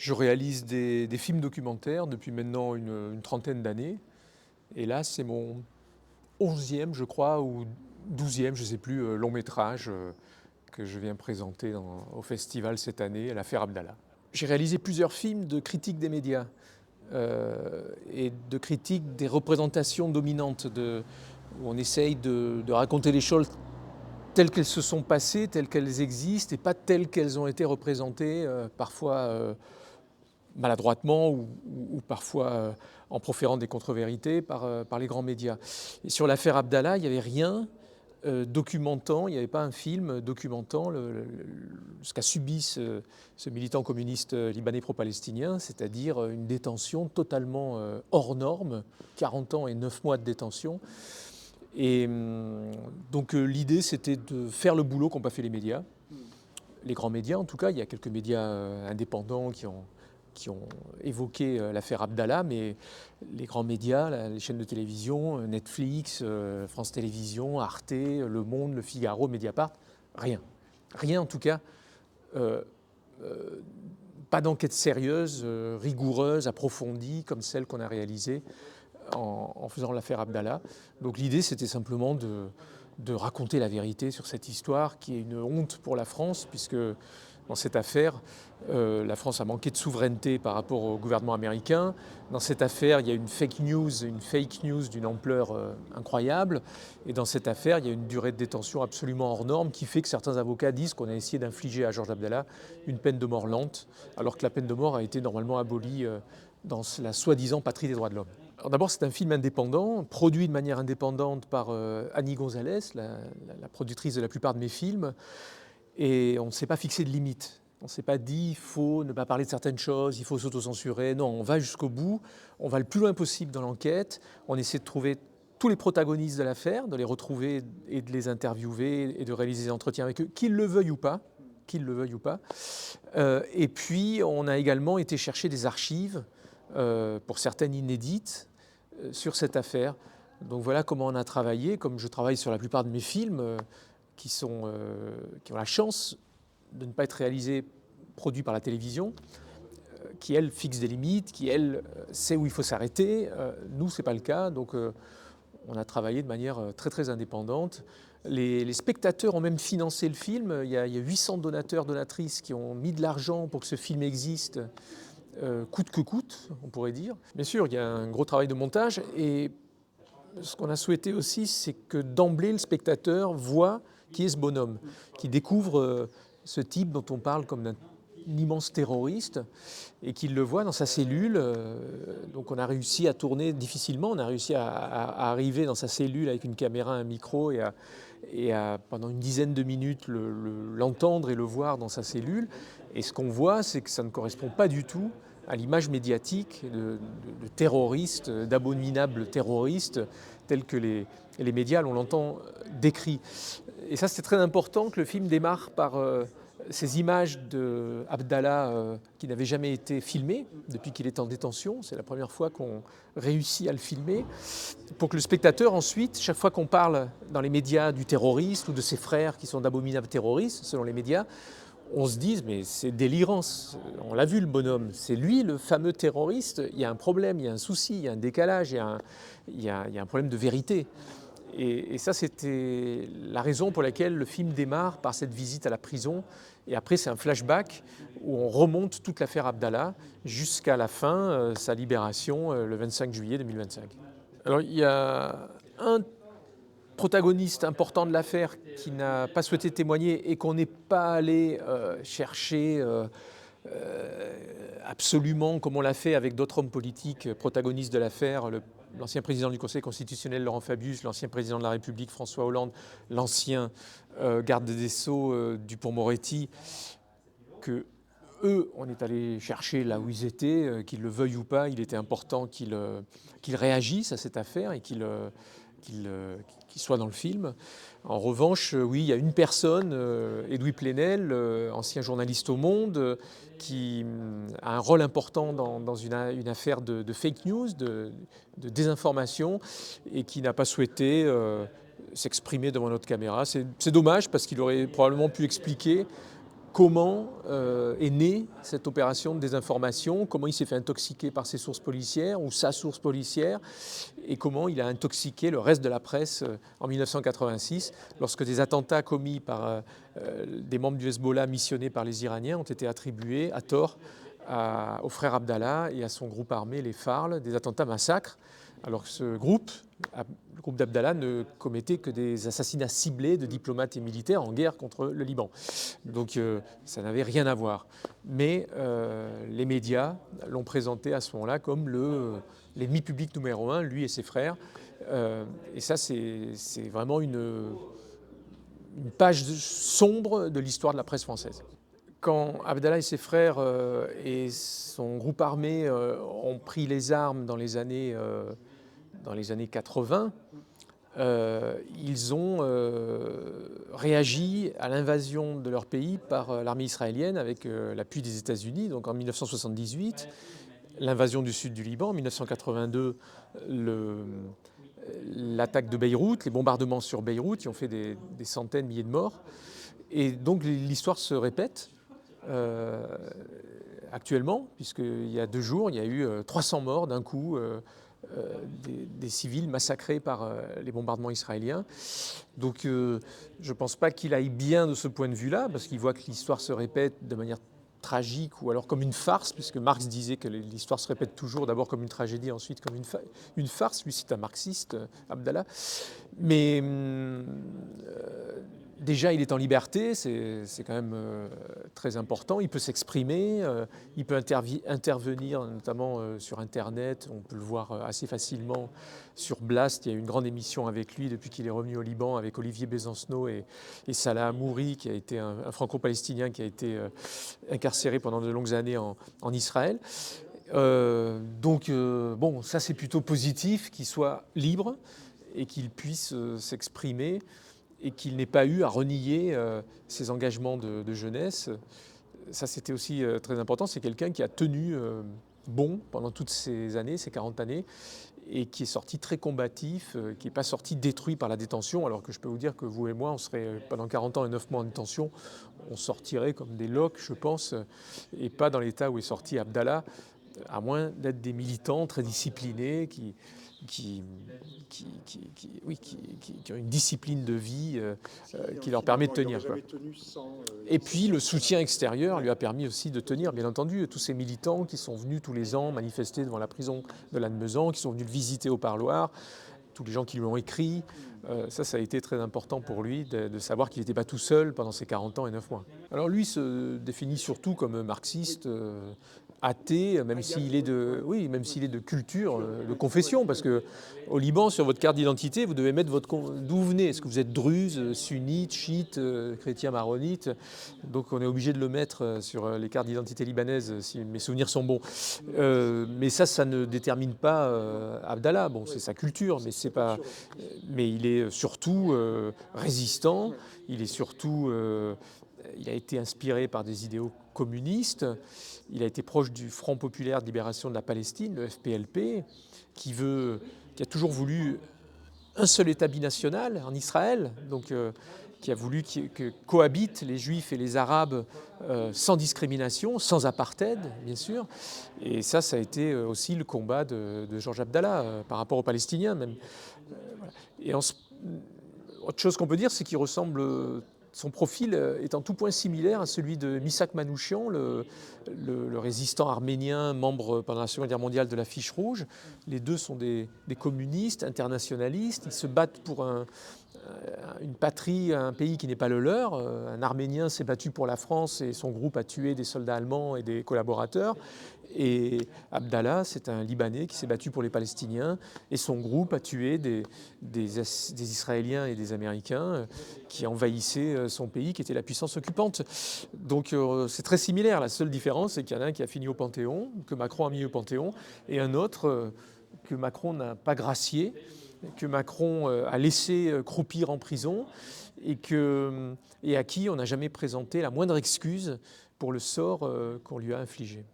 Je réalise des films documentaires depuis maintenant une trentaine d'années. Et là, c'est mon 11e, je crois, ou 12e, je ne sais plus, long métrage que je viens présenter au festival cette année, à l'Affaire Abdallah. J'ai réalisé plusieurs films de critique des médias et de critique des représentations dominantes, où on essaye de raconter les choses telles qu'elles se sont passées, telles qu'elles existent, et pas telles qu'elles ont été représentées, parfois maladroitement ou parfois en proférant des contre-vérités par les grands médias. Et sur l'affaire Abdallah, il n'y avait rien documentant, il n'y avait pas un film documentant ce qu'a subi ce militant communiste libanais pro-palestinien, c'est-à-dire une détention totalement hors norme, 40 ans et 9 mois de détention. Et donc l'idée, c'était de faire le boulot qu'ont pas fait les médias, les grands médias en tout cas. Il y a quelques médias indépendants qui ont évoqué l'affaire Abdallah, mais les grands médias, les chaînes de télévision, Netflix, France Télévisions, Arte, Le Monde, Le Figaro, Mediapart, rien. Rien en tout cas, pas d'enquête sérieuse, rigoureuse, approfondie, comme celle qu'on a réalisée en faisant l'affaire Abdallah. Donc l'idée, c'était simplement de raconter la vérité sur cette histoire qui est une honte pour la France, puisque dans cette affaire, la France a manqué de souveraineté par rapport au gouvernement américain. Dans cette affaire, il y a une fake news d'une ampleur incroyable. Et dans cette affaire, il y a une durée de détention absolument hors norme qui fait que certains avocats disent qu'on a essayé d'infliger à Georges Abdallah une peine de mort lente, alors que la peine de mort a été normalement abolie dans la soi-disant patrie des droits de l'homme. Alors d'abord, c'est un film indépendant, produit de manière indépendante par Annie Gonzalez, la productrice de la plupart de mes films. Et on ne s'est pas fixé de limite. On ne s'est pas dit il faut ne pas parler de certaines choses, il faut s'autocensurer. Non, on va jusqu'au bout, on va le plus loin possible dans l'enquête, on essaie de trouver tous les protagonistes de l'affaire, de les retrouver et de les interviewer et de réaliser des entretiens avec eux, qu'ils le veuillent ou pas. Et puis, on a également été chercher des archives, pour certaines inédites, sur cette affaire. Donc voilà comment on a travaillé, comme je travaille sur la plupart de mes films, qui ont la chance de ne pas être réalisés, produits par la télévision, qui, elle, fixe des limites, qui, elle, sait où il faut s'arrêter. Nous, ce n'est pas le cas, donc on a travaillé de manière très, très indépendante. Les spectateurs ont même financé le film. Il y a 800 donateurs, donatrices qui ont mis de l'argent pour que ce film existe, coûte que coûte, on pourrait dire. Bien sûr, il y a un gros travail de montage, et ce qu'on a souhaité aussi, c'est que d'emblée, le spectateur voit qui est ce bonhomme, qui découvre ce type dont on parle comme d'un immense terroriste, et qu'il le voit dans sa cellule. Donc on a réussi à tourner difficilement, on a réussi à arriver dans sa cellule avec une caméra, un micro, et à pendant une dizaine de minutes l'entendre et le voir dans sa cellule. Et ce qu'on voit, c'est que ça ne correspond pas du tout à l'image médiatique de terroristes, d'abominables terroristes, tels que les médias l'ont longtemps décrit. Et ça, c'est très important que le film démarre par ces images d'Abdallah qui n'avaient jamais été filmées depuis qu'il est en détention. C'est la première fois qu'on réussit à le filmer, pour que le spectateur ensuite, chaque fois qu'on parle dans les médias du terroriste ou de ses frères qui sont d'abominables terroristes, selon les médias, on se dise mais c'est délirant, on l'a vu le bonhomme, c'est lui le fameux terroriste, il y a un problème, il y a un souci, il y a un décalage, il y a un problème de vérité. Et ça, c'était la raison pour laquelle le film démarre par cette visite à la prison. Et après, c'est un flashback où on remonte toute l'affaire Abdallah jusqu'à la fin, sa libération le 25 juillet 2025. Alors, il y a un protagoniste important de l'affaire qui n'a pas souhaité témoigner et qu'on n'est pas allé chercher absolument comme on l'a fait avec d'autres hommes politiques protagonistes de l'affaire, l'ancien président du Conseil constitutionnel Laurent Fabius, l'ancien président de la République François Hollande, l'ancien garde des Sceaux Dupond-Moretti, que eux, on est allé chercher là où ils étaient, qu'ils le veuillent ou pas. Il était important qu'ils réagissent à cette affaire et qu'ils soient dans le film. En revanche, oui, il y a une personne, Edoui Plenel, ancien journaliste au Monde, qui a un rôle important dans une affaire de fake news, de désinformation, et qui n'a pas souhaité s'exprimer devant notre caméra. C'est dommage, parce qu'il aurait probablement pu expliquer comment est née cette opération de désinformation, comment il s'est fait intoxiquer par ses sources policières ou sa source policière, et comment il a intoxiqué le reste de la presse en 1986, lorsque des attentats commis par des membres du Hezbollah missionnés par les Iraniens ont été attribués à tort au frère Abdallah et à son groupe armé, les Farl, des attentats massacres, alors que ce groupe, le groupe d'Abdallah, ne commettait que des assassinats ciblés de diplomates et militaires en guerre contre le Liban. Donc ça n'avait rien à voir. Mais les médias l'ont présenté à ce moment-là comme l'ennemi public numéro un, lui et ses frères. Et ça, c'est vraiment une page sombre de l'histoire de la presse française. Quand Abdallah et ses frères et son groupe armé ont pris les armes dans les années 80, ils ont réagi à l'invasion de leur pays par l'armée israélienne avec l'appui des États-Unis. Donc en 1978, l'invasion du sud du Liban, en 1982, l'attaque de Beyrouth, les bombardements sur Beyrouth qui ont fait des centaines, milliers de morts. Et donc l'histoire se répète actuellement, puisqu'il y a 2 jours, il y a eu 300 morts d'un coup, des civils massacrés par les bombardements israéliens. Donc je ne pense pas qu'il aille bien de ce point de vue-là, parce qu'il voit que l'histoire se répète de manière tragique ou alors comme une farce, puisque Marx disait que l'histoire se répète toujours d'abord comme une tragédie, ensuite comme une farce. Lui, c'est un marxiste, Abdallah. Mais déjà, il est en liberté, c'est quand même très important. Il peut s'exprimer, il peut intervenir notamment sur Internet. On peut le voir assez facilement sur Blast. Il y a eu une grande émission avec lui depuis qu'il est revenu au Liban, avec Olivier Besancenot et Salah Hamouri, qui a été un franco-palestinien qui a été incarcéré pendant de longues années en Israël. Donc, bon, ça c'est plutôt positif qu'il soit libre et qu'il puisse s'exprimer, et qu'il n'ait pas eu à renier ses engagements de jeunesse. Ça, c'était aussi très important. C'est quelqu'un qui a tenu bon pendant toutes ces années, ces 40 années, et qui est sorti très combatif, qui n'est pas sorti détruit par la détention, alors que je peux vous dire que vous et moi, on serait pendant 40 ans et 9 mois en détention, on sortirait comme des loques, je pense, et pas dans l'état où est sorti Abdallah, à moins d'être des militants très disciplinés qui ont une discipline de vie qui leur permet de tenir, quoi. Et puis le soutien extérieur lui a permis aussi de tenir, bien entendu, tous ces militants qui sont venus tous les ans manifester devant la prison de Lannemezan, qui sont venus le visiter au parloir, tous les gens qui lui ont écrit. Ça a été très important pour lui de savoir qu'il n'était pas tout seul pendant ces 40 ans et 9 mois. Alors lui se définit surtout comme marxiste, athée, même s'il est de culture, de confession, parce que au Liban, sur votre carte d'identité, vous devez mettre d'où vous venez. Est-ce que vous êtes druze, sunnite, chiite, chrétien, maronite? Donc on est obligé de le mettre sur les cartes d'identité libanaises, si mes souvenirs sont bons. Mais ça ne détermine pas Abdallah. Bon, c'est sa culture, mais c'est pas. Mais il est surtout résistant. Il est surtout. Il a été inspiré par des idéaux communistes. Il a été proche du Front populaire de libération de la Palestine, le FPLP, qui a toujours voulu un seul État binational en Israël, donc qui a voulu que cohabitent les Juifs et les Arabes sans discrimination, sans apartheid, bien sûr. Et ça a été aussi le combat de Georges Abdallah par rapport aux Palestiniens, même. Voilà. Et autre chose qu'on peut dire, c'est qu'il ressemble. Son profil est en tout point similaire à celui de Missak Manouchian, le résistant arménien, membre pendant la Seconde Guerre mondiale de la Fiche Rouge. Les deux sont des communistes, internationalistes. Ils se battent pour une patrie, un pays qui n'est pas le leur. Un Arménien s'est battu pour la France et son groupe a tué des soldats allemands et des collaborateurs. Et Abdallah, c'est un Libanais qui s'est battu pour les Palestiniens et son groupe a tué des Israéliens et des Américains qui envahissaient son pays, qui était la puissance occupante. Donc c'est très similaire. La seule différence, c'est qu'il y en a un qui a fini au Panthéon, que Macron a mis au Panthéon, et un autre que Macron n'a pas gracié, que Macron a laissé croupir en prison et à qui on n'a jamais présenté la moindre excuse pour le sort qu'on lui a infligé.